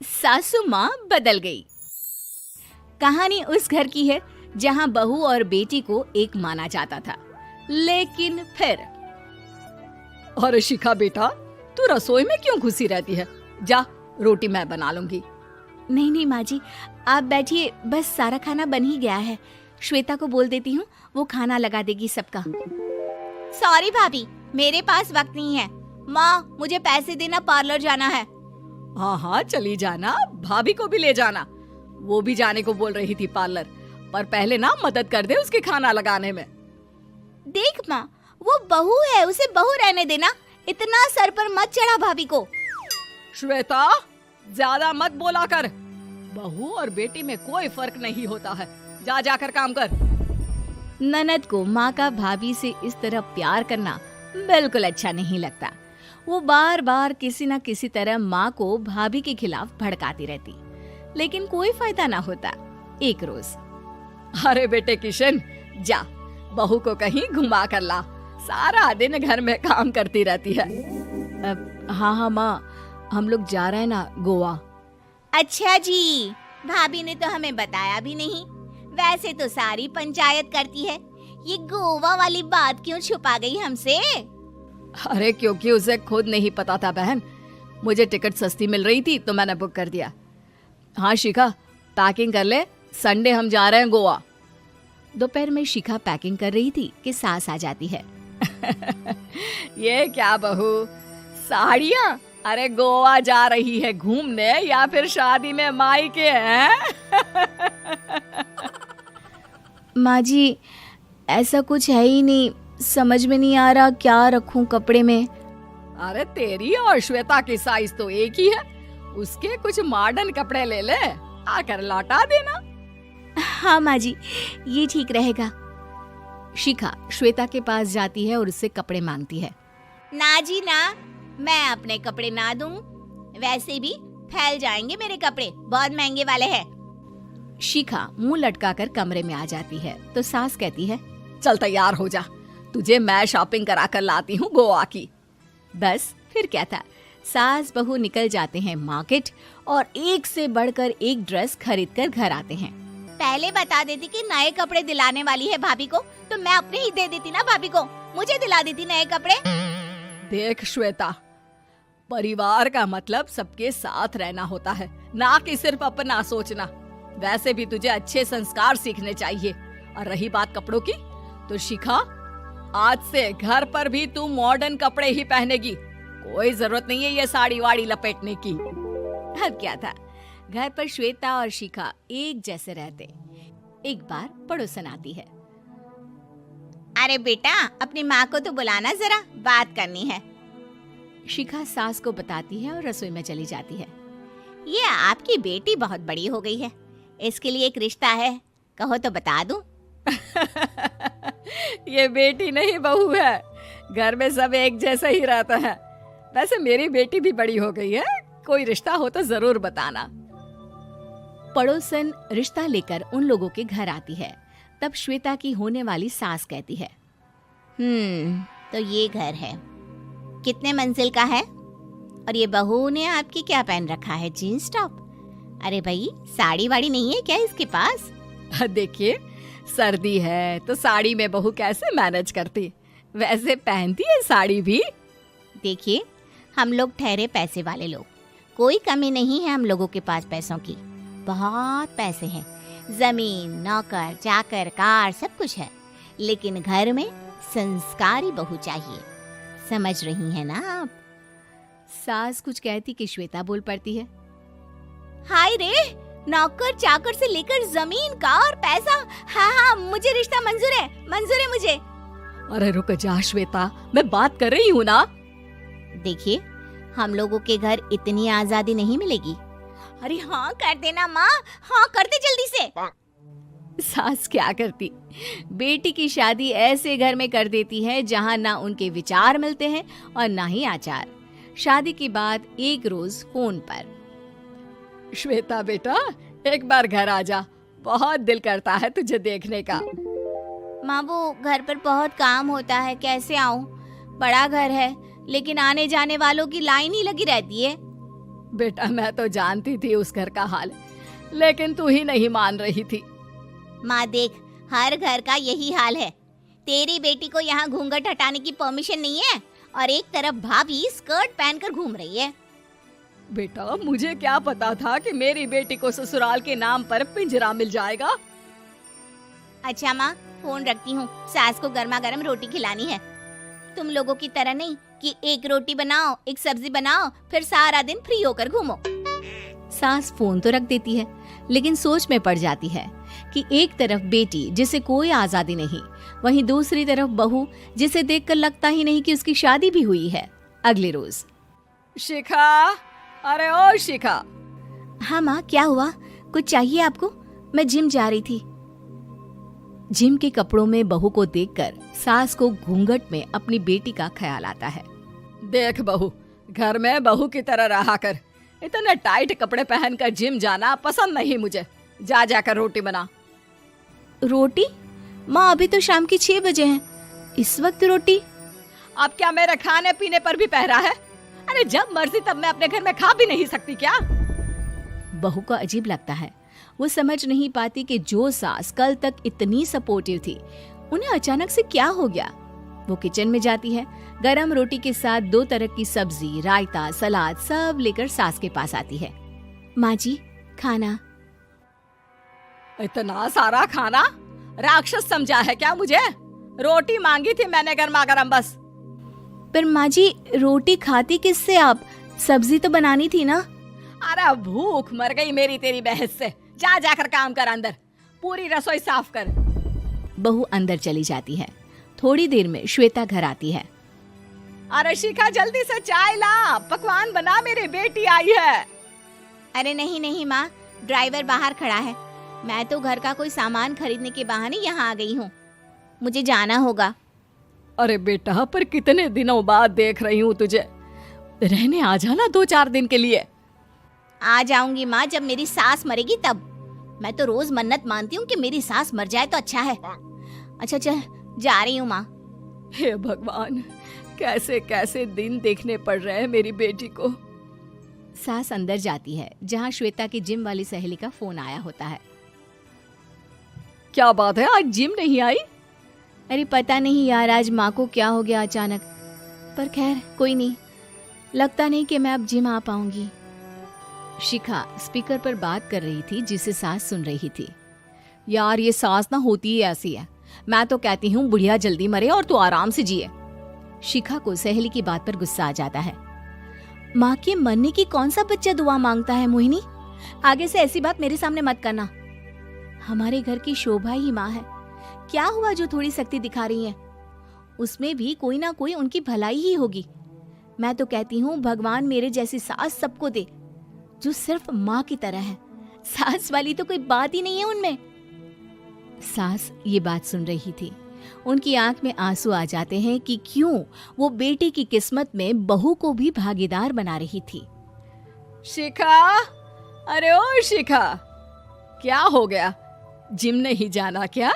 सासू माँ बदल गई। कहानी उस घर की है जहाँ बहू और बेटी को एक माना जाता था, लेकिन फिर अरे शिखा बेटा, तू रसोई में क्यों घुसी रहती है? जा, रोटी मैं बना लूंगी। नहीं नहीं माँ जी, आप बैठिए, बस सारा खाना बन ही गया है। श्वेता को बोल देती हूँ, वो खाना लगा देगी सबका। सॉरी भाभी, मेरे पास वक्त नहीं है। माँ, मुझे पैसे देना, पार्लर जाना है। हाँ हाँ चली जाना, भाभी को भी ले जाना। वो भी जाने को बोल रही थी पार्लर, पर पहले ना मदद कर दे उसके खाना लगाने में। देख माँ, वो बहू है, उसे बहू रहने देना, इतना सर पर मत चढ़ा भाभी को। श्वेता, ज्यादा मत बोला कर। बहू और बेटी में कोई फर्क नहीं होता है। जा जाकर काम कर। ननद को माँ का भाभी से इस तरह प्यार करना बिल्कुल अच्छा नहीं लगता। वो बार बार किसी न किसी तरह माँ को भाभी के खिलाफ भड़काती रहती, लेकिन कोई फायदा ना होता। एक रोज, अरे बेटे किशन, जा बहू को कहीं घुमा कर ला, सारा दिन घर में काम करती रहती है। हाँ हाँ माँ, हम लोग जा रहे हैं ना गोवा। अच्छा जी, भाभी ने तो हमें बताया भी नहीं। वैसे तो सारी पंचायत करती है, ये गोवा वाली बात क्यों छुपा गई हमसे? अरे क्योंकि उसे खुद नहीं पता था बहन। मुझे टिकट सस्ती मिल रही थी तो मैंने बुक कर दिया। हाँ शिखा, पैकिंग कर ले, संडे हम जा रहे हैं गोवा। दोपहर में शिखा पैकिंग कर रही थी कि सास आ जाती है। ये क्या बहू, साड़ियाँ? अरे गोवा जा रही है घूमने या फिर शादी में मायके हैं? माँ जी, ऐसा कुछ है ही नहीं, समझ में नहीं आ रहा क्या रखूं कपड़े में। अरे तेरी और श्वेता की साइज तो एक ही है, उसके कुछ मॉडर्न कपड़े ले ले, आकर लौटा देना। हाँ माँ जी, ये ठीक रहेगा। शिखा श्वेता के पास जाती है और उससे कपड़े मांगती है। ना जी ना, मैं अपने कपड़े ना दूं, वैसे भी फैल जाएंगे मेरे कपड़े, बहुत महंगे वाले हैं। शिखा मुंह लटकाकर कमरे में आ जाती है तो सास कहती है, चल तैयार हो जा, तुझे मैं शॉपिंग करा कर लाती हूँ गोवा की। बस फिर क्या था, सास बहू निकल जाते हैं मार्केट और एक से बढ़कर एक ड्रेस खरीद कर घर आते हैं। पहले बता देती कि नए कपड़े दिलाने वाली है भाभी को, तो मैं अपने ही दे देती ना भाभी को, मुझे दिला देती नए कपड़े। देख श्वेता, परिवार का मतलब सबके साथ रहना होता है, ना कि सिर्फ अपना सोचना। वैसे भी तुझे अच्छे संस्कार सीखने चाहिए। और रही बात कपड़ों की, तो शिखा, आज से घर पर भी तू मॉडर्न कपड़े ही पहनेगी। कोई जरूरत नहीं है ये साड़ी वाड़ी लपेटने की। अब क्या था, घर पर श्वेता और शिखा एक जैसे रहते। एक बार पड़ोसन आती है। अरे बेटा, अपनी माँ को तो बुलाना, जरा बात करनी है। शिखा सास को बताती है और रसोई में चली जाती है। ये आपकी बेटी बहुत बड़ी हो गई है, इसके लिए एक रिश्ता है, कहो तो बता दूं। ये बेटी नहीं बहू है, घर में सब एक जैसा ही रहता है। वैसे मेरी बेटी भी बड़ी हो गई है, कोई रिश्ता हो तो जरूर बताना। पड़ोसन रिश्ता लेकर उन लोगों के घर आती है। तब श्वेता की होने वाली सास कहती है, तो ये घर है, कितने मंजिल का है? और ये बहू ने आपकी क्या पहन रखा है, जीन्स टॉप? अरे भाई, साड़ी वाड़ी नहीं है क्या इसके पास? देखिए, सर्दी है तो साड़ी में बहू कैसे मैनेज करती, वैसे पहनती है साड़ी भी। देखिए, हम लोग ठहरे पैसे वाले लोग, कोई कमी नहीं है हम लोगों के पास पैसों की, बहुत पैसे हैं, जमीन, नौकर चाकर, कार, सब कुछ है, लेकिन घर में संस्कारी बहू चाहिए। समझ रही हैं ना आप? सास कुछ कहती कि श्वेता बोल पड़ती है, हाय रे, नौकर चाकर से लेकर जमीन, कार, पैसा, हाँ हाँ, मुझे रिश्ता मंजूर है, मंजूर है मुझे। अरे रुक जा श्वेता, मैं बात कर रही हूँ ना। देखिए, हम लोगों के घर इतनी आजादी नहीं मिलेगी। अरे हाँ कर देना माँ, हाँ कर दे जल्दी से। सास क्या करती, बेटी की शादी ऐसे घर में कर देती है जहाँ ना उनके विचार मिलते हैं और ना ही आचार। शादी के बाद एक रोज फोन पर, श्वेता बेटा, एक बार घर आ जा, बहुत दिल करता है तुझे देखने का। माँ, वो घर पर बहुत काम होता है, कैसे आऊँ? बड़ा घर है, लेकिन आने जाने वालों की लाइन ही लगी रहती है। बेटा मैं तो जानती थी उस घर का हाल, लेकिन तू ही नहीं मान रही थी। माँ देख, हर घर का यही हाल है। तेरी बेटी को यहाँ घूंघट हटाने की परमिशन नहीं है और एक तरफ भाभी स्कर्ट पहनकर घूम रही है। बेटा मुझे क्या पता था कि मेरी बेटी को ससुराल के नाम पर पिंजरा मिल जाएगा। अच्छा माँ, फोन रखती हूँ, सास को गर्मा गर्म रोटी खिलानी है। तुम लोगों की तरह नहीं कि एक रोटी बनाओ, एक सब्जी बनाओ, फिर सारा दिन फ्री होकर घूमो। सास फोन तो रख देती है, लेकिन सोच में पड़ जाती है कि एक तरफ बेटी जिसे कोई आजादी नहीं, वहीं दूसरी तरफ बहू जिसे देखकर लगता ही नहीं कि उसकी शादी भी हुई है। अगले रोज। शिखा, अरे ओ शिखा। हाँ माँ, क्या हुआ? कुछ चाहिए आपको? मैं जिम जा रही थी। जिम के कपड़ों में बहू को देखकर सास को घूंघट में अपनी बेटी का ख्याल आता है। देख बहू, घर में बहू की तरह रहा कर। इतने टाइट कपड़े पहनकर जिम जाना पसंद नहीं मुझे। जा जाकर रोटी बना। रोटी? माँ अभी तो शाम की 6 बजे हैं, इस वक्त रोटी? अब क्या मेरे खाने पीने पर भी पहरा है? अरे जब मर्जी तब मैं अपने घर में खा भी नहीं सकती क्या? बहू को अजीब लगता है। वो समझ नहीं पाती कि जो सास कल तक इतनी सपोर्टिव थी, उन्हें अचानक से क्या हो गया। वो किचन में जाती है, गरम रोटी के साथ 2 तरह की सब्जी, रायता, सलाद सब लेकर सास के पास आती है। माँ जी, खाना। इतना सारा खाना? राक्षस समझा है क्या मुझे? रोटी मांगी थी मैंने गर्मा गर्म बस। पर माँ जी, रोटी खाती किससे आप? सब्जी तो बनानी थी ना। अरे भूख मर गई मेरी तेरी बहस से। जा जाकर काम कर, अंदर पूरी रसोई साफ कर। बहू अंदर चली जाती है। थोड़ी देर में श्वेता घर आती है। अरे शिखा जल्दी से चाय ला, पकवान बना, मेरी बेटी आई है। अरे नहीं नहीं माँ, ड्राइवर बाहर खड़ा है। मैं तो घर का कोई सामान खरीदने के बहाने यहाँ आ गई हूँ, मुझे जाना होगा। अरे बेटा, पर कितने दिनों बाद देख रही हूँ तुझे, रहने आ जाना 2-4 दिन के लिए। आ जाऊंगी माँ, जब मेरी सास मरेगी तब। मैं तो रोज मन्नत मानती हूँ कि मेरी सास मर जाए तो अच्छा है। अच्छा चल, जा रही हूँ माँ। हे भगवान, कैसे कैसे दिन देखने पड़ रहे हैं मेरी बेटी को। सास अंदर जाती है, जहाँ श्वेता की जिम वाली सहेली का फोन आया होता है। क्या बात है, आज जिम नहीं आई? अरे पता नहीं यार, आज माँ को क्या हो गया अचानक। पर खैर कोई नहीं, लगता नहीं कि मैं अब जिम आ पाऊंगी। शिखा स्पीकर पर बात कर रही थी, जिसे सास सुन रही थी। यार ये सास ना होती ही ऐसी है। मैं तो कहती हूँ बुढ़िया जल्दी मरे और तू आराम से जिए। शिखा को सहेली की बात पर गुस्सा आ जाता है। माँ के मरने की कौन सा बच्चा दुआ मांगता है मोहिनी? आगे से ऐसी बात मेरे सामने मत करना। हमारे घर की शोभा ही माँ है। क्या हुआ जो थोड़ी सख्ती दिखा रही है? उसमें भी कोई ना कोई उनकी भलाई ही होगी। मैं तो कहती हूँ भगवान मेरे जैसी सास सबको दे, जो सिर्फ माँ की तरह है। सास वाली तो कोई बात ही नहीं है उनमें। सास ये बात सुन रही थी। उनकी आंख में आंसू आ जाते हैं कि क्यों वो बेटी की किस्मत में बहू को भी भागीदार बना रही थी। शिखा, अरे ओ शिखा, क्या हो गया? जिम नहीं जाना क्या?